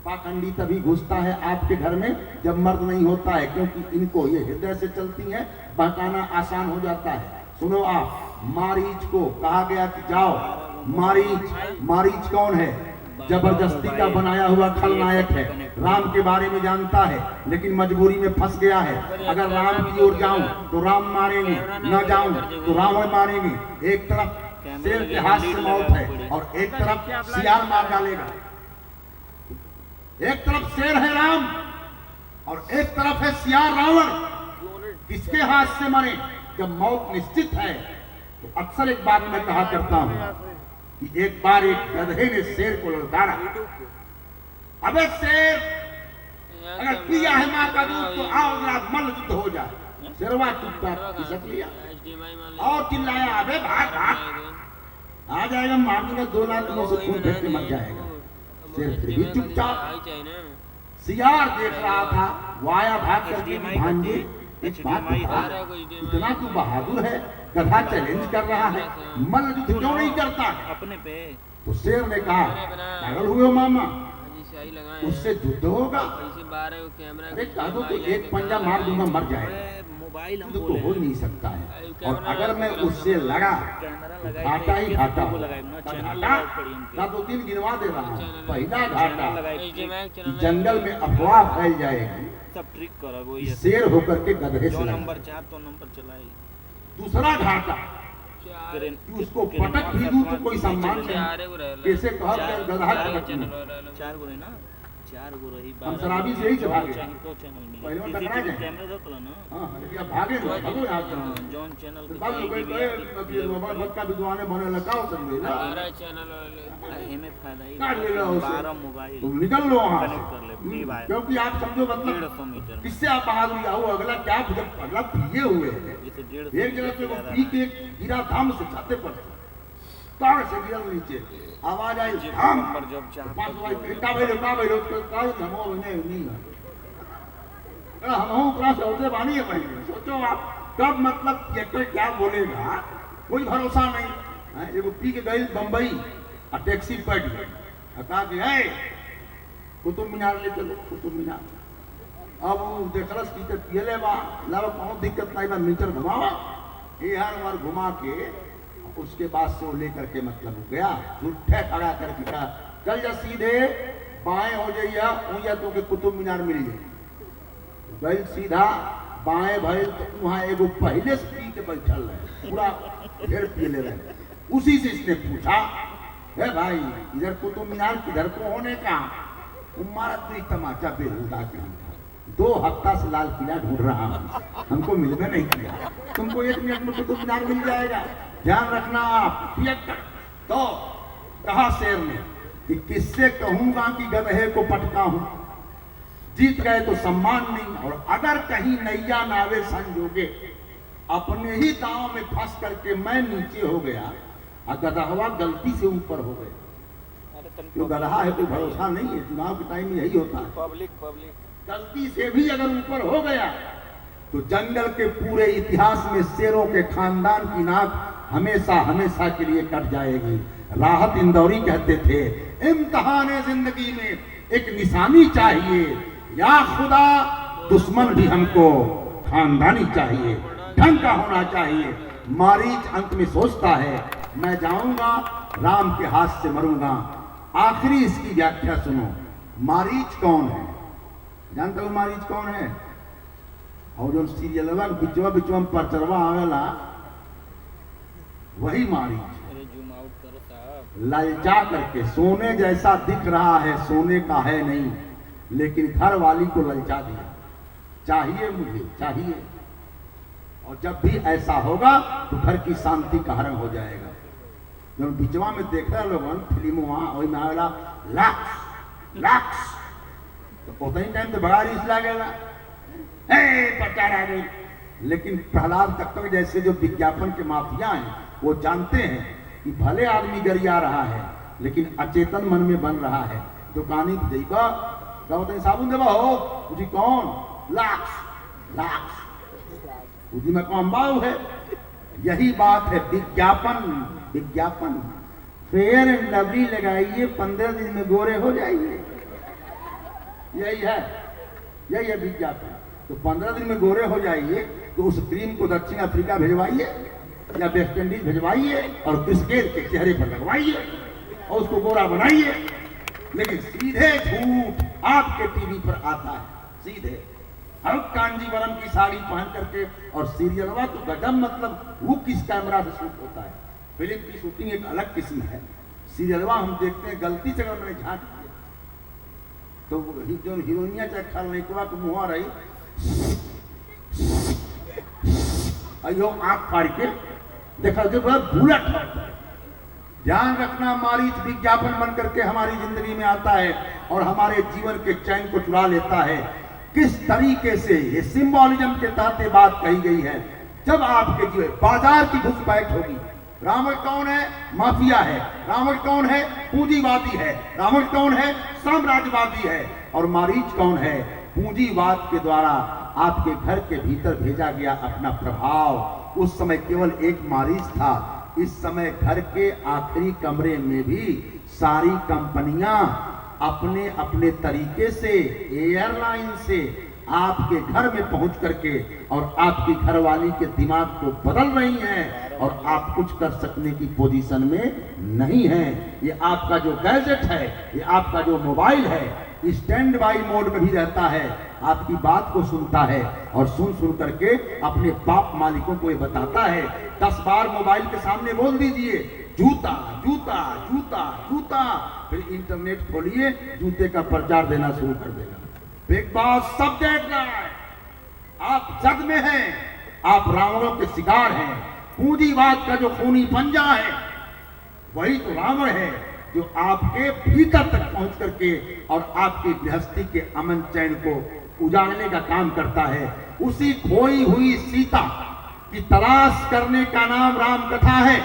पाखंडी तभी घुसता है आपके घर में जब मर्द नहीं होता है, क्योंकि इनको ये हृदय से चलती है, बहकाना आसान हो जाता है। सुनो आप, मारीच को कहा गया कि जाओ, मारीच कौन है? जबरदस्ती का बनाया हुआ खलनायक है, राम के बारे में जानता है लेकिन मजबूरी में फंस गया है। अगर राम की ओर जाऊं तो राम मारेंगे, न जाऊं तो रावण मारेंगे। एक तरफ शेर के हाथ से मौत है और एक तरफ सियार मार डालेगा। एक तरफ शेर है राम और एक तरफ है सियार रावण। किसके हाथ से मरे? जब मौत निश्चित है तो अक्सर एक बात मैं कहा करता हूं कि एक बार एक गधे ने शेर को ललकारा, अबे शेर, अगर पिया है मां का दूध तो आओ जरा मल्ल युद्ध हो जाए। शेरवा चुपचाप खिसक लिया और चिल्लाया, अबे भाग भाग, आ जाएगा मार दूंगा, 2 लाख से खून फेंक के मर जाएगा। शेर फिर भी चुपचाप। सियार देख रहा था, वो आया भाग करके, भांजे एक बात बता, इतना तू बहादुर है, गधा चैलेंज कर रहा है, मल्ल युद्ध क्यों नहीं करता अपने पे? तो शेर ने कहा, पागल हुए हो मामा, उससे युद्ध होगा? अरे कह दो तो एक पंजा मार दूंगा, मर जाएगा, युद्ध तो हो ही नहीं सकता है। और अगर मैं उससे लड़ा घाटा ही घाटा, घाटा 2-3 गिनवा दे रहा हूँ। पहला घाटा, जंगल में अफवाह फैल जाएगी, सब ट्रिक करो, शेर होकर के गधे से नंबर 4 तो नंबर चलाई। दूसरा घाटा, कि उसको पटक भी दूं तो कोई सम्मान नहीं, कैसे कहा गधा पटक 4 गो ना, 4 गो रही, हम शराबी से ही से भागे, पहले में टकरा जाए, कैमरा दो ना। हां या भागे भागो यार, जॉन चैनल के बात कोई मोबाइल भक्का विद्वान बने लगाओ समझे ना, सारा चैनल वाले में फायदा ही, काट ले लो उसे, 12 मोबाइल तुम निकल लो वहां कनेक्ट कर ले, फ्री वाई, क्योंकि आप समझो मतलब 150 मीटर किससे आप बहादुरी आओ, अगला क्या, जब अगला पिए हुए हैं, जैसे 150 एक जगह पे वो पी के गिरा धाम से छाते पर, तार से गिरा नीचे, आवाज आई धाम पर जब चाह पास भाई बेटा भाई तो काल धमो नहीं है, हम ऊपर से होते बानी है भाई। सोचो आप कब मतलब ट्रैक्टर क्या बोलेगा, कोई भरोसा नहीं है। वो पी के गई बंबई और टैक्सी पट कहा कि है कुतुब मीनार ले चलो, कुतुब मीनार। अब वो देखलस की पियले बा लाभ बहुत दिक्कत नहीं बा, मीटर घुमावा ये हर बार घुमा के उसके बाद से वो लेकर के मतलब हो गया, झूठे खड़ा करके कहा चल जा सीधे बाएं हो जाइया ऊँचा तो के कुतुब मीनार मिल जाए। गई सीधा बाएं भइल तो वहाँ एगो पहले से पी के बैठल रहे, पूरा ढेर पी ले रहे। उसी से इसने पूछा, है भाई इधर कुतुब मीनार किधर को होने का? तुम्हारा तो तमाचा बेहुदा के 2 हफ्ता से लाल किला ढूंढ रहा हूँ, हमको मिलने नहीं किया, तुमको 1 मिनट में कुतुब मीनार मिल जाएगा। ध्यान रखना आप। तो कहा शेर ने कि किससे कहूंगा कि गधे को पटका हूं, जीत गए तो सम्मान नहीं, और अगर कहीं नैया नावे संजोगे, अपने ही दांव में फंस करके मैं नीचे हो गया और गधवा गलती से ऊपर हो गए। जो गधा है कोई भरोसा नहीं है, चुनाव के टाइम में यही होता है। पब्लिक गलती से भी अगर ऊपर हो गया तो जंगल के पूरे इतिहास में शेरों के खानदान की नाक हमेशा हमेशा के लिए कट जाएगी। राहत इंदौरी कहते थे, इम्तिहान जिंदगी में एक निशानी चाहिए, या खुदा दुश्मन भी हमको खानदानी चाहिए, ढंग का होना चाहिए। मारीच अंत में सोचता है, मैं जाऊंगा राम के हाथ से मरूंगा। आखिरी इसकी व्याख्या सुनो। मारीच कौन है? जानते हो मारीच कौन है? और जो सीरियलवा बिचवा बिचवा में परचरवा आवेला वही मारीच। अरे जूम आउट करो साहब। ललचा करके, सोने जैसा दिख रहा है, सोने का है नहीं, लेकिन घर वाली को ललचा दिया। चाहिए मुझे, चाहिए। और जब भी ऐसा होगा तो घर की शांति का हरण हो जाएगा। जब बिचवा में देख रहे लोगन फिल्मों वही में आवेला लक्स लक्स, तो उतना ही टाइम तो बड़ा रिस लागेगा, प्रचार आ गई। लेकिन प्रहलाद कट्टर जैसे जो विज्ञापन के माफिया हैं, वो जानते हैं कि भले आदमी गरिया रहा है लेकिन अचेतन मन में बन रहा है। दुकानी देखा कहते साबुन देवा हो, तुझी कौन? लाक्स लाक्स, उसी में कौन बाऊ है। यही बात है विज्ञापन। विज्ञापन फेयर एंड लवली लगाइए, 15 दिन में गोरे हो जाइए। यही है विज्ञापन। तो 15 दिन में गोरे हो जाइए तो उस क्रीम को दक्षिण अफ्रीका भिजवाइए या वेस्ट इंडीज भिजवाइए और क्रिकेट के चेहरे पर लगवाइए और उसको गोरा बनाइए। लेकिन सीधे झूठ आपके टीवी पर आता है, सीधे। अब कांजीवरम की साड़ी पहन करके, और सीरियलवा तो गजब, मतलब वो किस कैमरा से शूट होता है। फिल्म की शूटिंग एक अलग किस्म है, सीरियलवा हम देखते हैं गलती से अगर मैंने झांक दिया तो जो हीरोइनिया चाहे खलनायिकवा के मुँह रही अयो आंख फाड़ के देखा जो बुलेट। ध्यान रखना, मारीच विज्ञापन बन करके हमारी जिंदगी में आता है और हमारे जीवन के चैन को चुरा लेता है। किस तरीके से ये सिंबोलिज्म के तहत ये बात कही गई है। जब आपके जीवन बाजार की घुसपैठ होगी, रावण कौन है? माफिया है। रावण कौन है? पूंजीवादी है। रावण कौन है? साम्राज्यवादी है। और मारीच कौन है? पूंजीवाद के द्वारा आपके घर के भीतर भेजा गया अपना प्रभाव। उस समय केवल एक मारीच था, इस समय घर के आखिरी कमरे में भी सारी कंपनियां अपने अपने तरीके से एयरलाइन से आपके घर में पहुंच करके और आपकी घरवाली के दिमाग को बदल रही हैं और आप कुछ कर सकने की पोजीशन में नहीं है। ये आपका जो गैजेट है, ये आपका जो मोबाइल है, स्टैंड बाई मोड में भी रहता है, आपकी बात को सुनता है और सुन करके अपने बाप मालिकों को ये बताता है। 10 बार मोबाइल के सामने बोल दीजिए जूता जूता जूता जूता, फिर इंटरनेट खोलिए, जूते का प्रचार देना शुरू कर देगा। बिग बॉस सब देख रहा है, आप जग में हैं, आप रावणों के शिकार हैं। पूंजीवाद का जो खूनी पंजा है वही तो रावण है, जो आपके भीतर तक पहुंच करके और आपकी गृहस्थी के अमन चैन को उजाड़ने का काम करता है। उसी खोई हुई सीता की तलाश करने का नाम राम कथा है।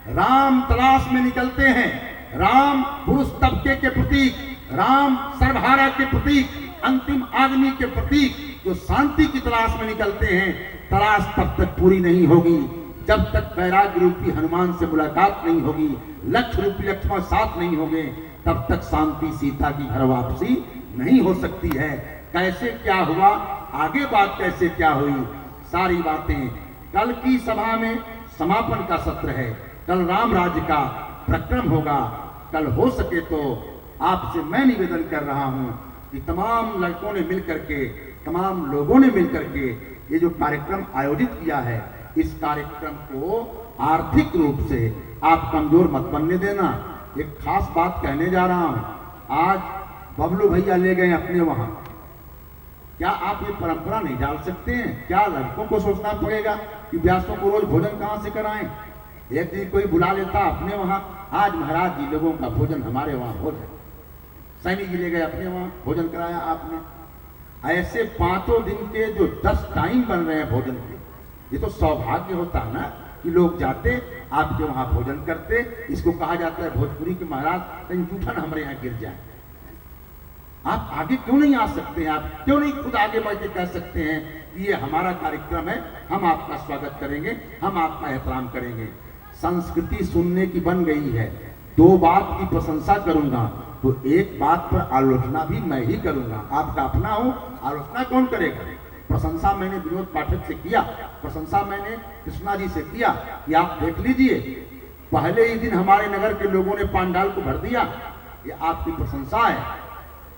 राम तलाश में निकलते हैं, राम पुरुष तबके के प्रतीक, राम सर्वहारा के प्रतीक, अंतिम आदमी के प्रतीक, जो शांति की तलाश में निकलते हैं। तलाश तब तक पूरी नहीं होगी जब तक वैराग्य रूपी हनुमान से मुलाकात नहीं होगी, लक्ष्य रूपी लक्ष्मण साथ नहीं होंगे, तब तक शांति सीता की घर वापसी नहीं हो सकती है। कैसे क्या हुआ, आगे बात कैसे क्या हुई, सारी बातें कल की सभा में समापन का सत्र है। कल राम राज्य का प्रक्रम होगा। कल हो सके तो आपसे मैं निवेदन कर रहा हूं कि तमाम लड़कों ने मिलकर के, तमाम लोगों ने मिलकर के ये जो कार्यक्रम आयोजित किया है, इस कार्यक्रम को आर्थिक रूप से आप कमजोर मत बनने देना। एक खास बात कहने जा रहा हूं। आज बबलू भैया ले गए अपने वहां, क्या आप ये परंपरा नहीं डाल सकते हैं? क्या लड़कों को सोचना पड़ेगा कि व्यासों को रोज भोजन कहां से कराएं? एक दिन कोई बुला लेता अपने वहां, आज महाराज जी लोगों का भोजन हमारे वहां भोजन, सैनी जी ले गए अपने वहां भोजन कराया आपने। ऐसे 5 दिन के जो 10 टाइम बन रहे हैं भोजन के, ये तो सौभाग्य होता है ना कि लोग जाते आपके वहां भोजन करते। इसको कहा जाता है भोजपुरी के महाराज कहीं जूठन हमारे यहाँ गिर जाए। आप आगे क्यों नहीं आ सकते हैं? आप क्यों नहीं खुद आगे बढ़ के कह सकते हैं कि ये हमारा कार्यक्रम है, हम आपका स्वागत करेंगे, हम आपका एहतराम करेंगे। संस्कृति सुनने की बन गई है। 2 बात की प्रशंसा करूंगा तो एक बात पर आलोचना भी मैं ही करूंगा। आपका अपना हूं, आलोचना कौन करेगा? प्रशंसा मैंने विनोद पाठक से किया, प्रशंसा मैंने कृष्णा जी से किया कि आप देख लीजिए पहले ही दिन हमारे नगर के लोगों ने पांडाल को भर दिया, ये आपकी प्रशंसा है।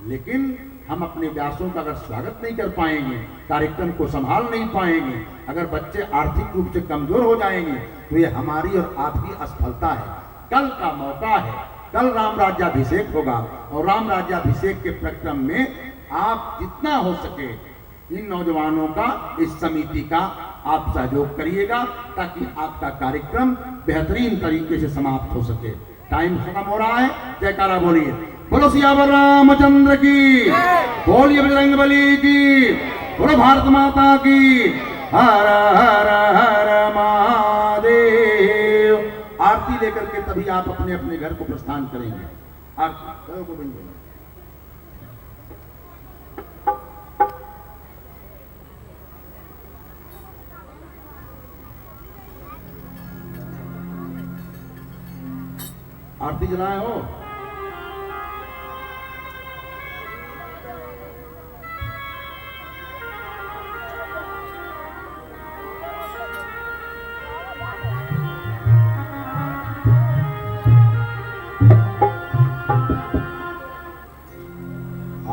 लेकिन हम अपने व्यासों का अगर स्वागत नहीं कर पाएंगे, कार्यक्रम को संभाल नहीं पाएंगे, अगर बच्चे आर्थिक रूप से कमजोर हो जाएंगे तो ये हमारी और आपकी असफलता है। कल का मौका है, कल राम राज्याभिषेक होगा और राम राज्याभिषेक के प्रक्रम में आप जितना हो सके इन नौजवानों का, इस समिति का आप सहयोग करिएगा ताकि आपका कार्यक्रम बेहतरीन तरीके से समाप्त हो सके। टाइम खत्म हो रहा है, जयकारा बोलिए। बोलो सियावर रामचंद्र की, बोलिए बजरंगबली की, बोलो भारत माता की। हर हर हर महादेव। आरती लेकर के तभी आप अपने अपने घर को प्रस्थान करेंगे। आरती करो गोविंद। आरती जलाए हो?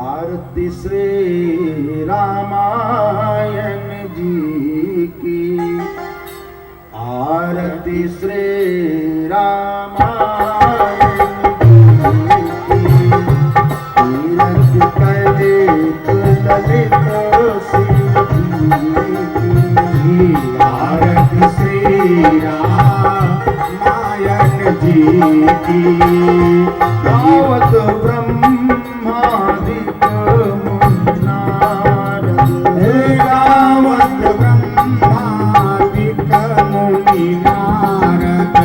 आरती श्री रामायण जी की, आरती श्री रामायण जी की, तीरथ कलेत ललित सिंह की, आरती श्री रामायण जी की। गावत ब्रह्मादिक गावत ब्रह्मादिक मुनि नारद,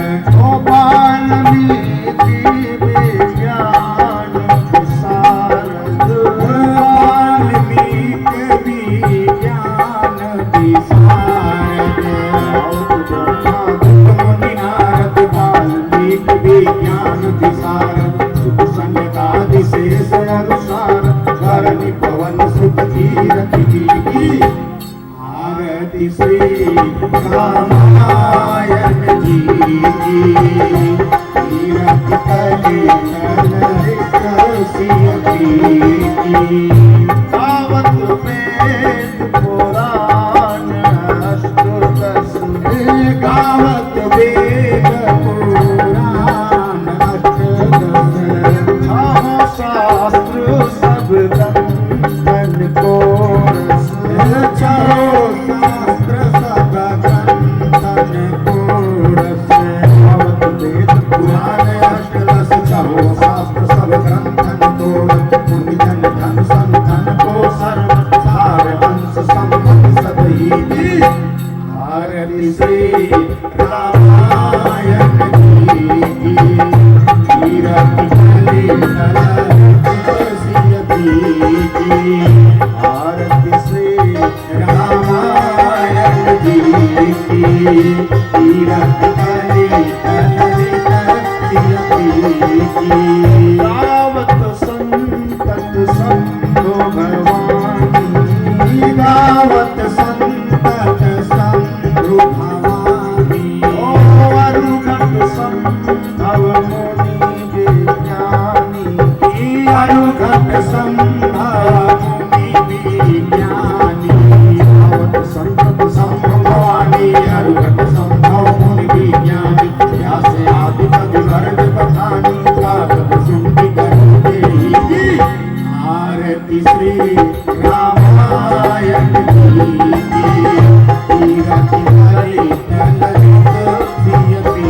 वाल्मीकि विज्ञान विशारद, वाल्मीकि विज्ञान विशारद, मुनि नारद वाल्मीकि विज्ञान विशारद, सुख संगादि शेष अनुसार धरणी पवन सुत कीरति की। आरती श्री रामायण जी की, तीरथ कलेत ललित सिंह की। गावत वेद पुराण अष्टदश, गावत वेद पुराण अष्टदश, शास्त्र सब ग्रंथन को रस, शास्त्र सब ग्रंथन को रस। गावत वेद पुराण अष्टदश, चाहो शास्त्र सब ग्रंथन को रस। पुण्य जन धन संतन को सर्व सार अंश संबंध सदही। आरती श्री रामायण जी की, तीरथ कलेत की। आरती श्री रामायण जी की, तीरथ कलेत की। गावत संतत संतो भवानी, गावत संतत संतो भवानी। अरुघट संभव मुनि विज्ञानी, अरुघट संभव मुनि विज्ञानी। गावत संतत संभव भवानी, अरुघट संभव मुनि विज्ञानी। व्यास आदि कवि वर्ग बखानी, गावत सुनति करो देहि। आरती श्री रामायण जी की, तीरथ कलेत ललित सिंह की।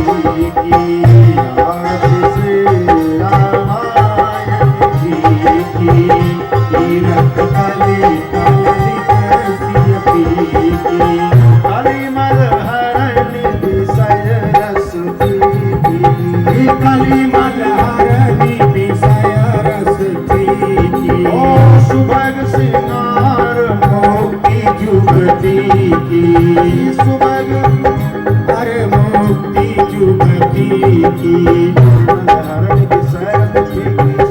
जुगती की सुबह हर मुक्ति जुगती की हरण की शरण की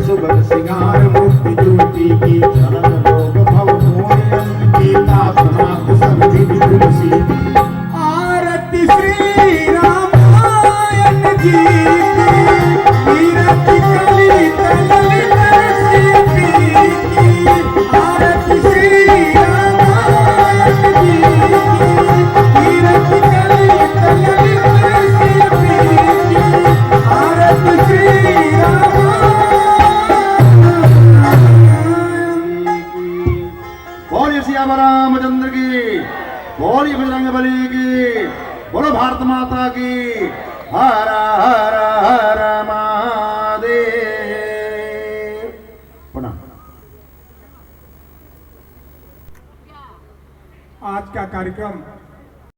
सुबह सिंगार मुक्ति ज्योति की शरण लोग भव मोहन गीता समाप्त सब विधि तुलसी आरती श्री रामायण जी की कीरति कलित ललित सीती की आरती श्री रामायण जी की कीरति कलित ललित सीती की आरती श्री रामायण बोलिए सियावर रामचंद्र की, बोलिए बजरंग बली की, बोलो भारत माता की। हर हर हर महादेव। प्रणाम। आज का कार्यक्रम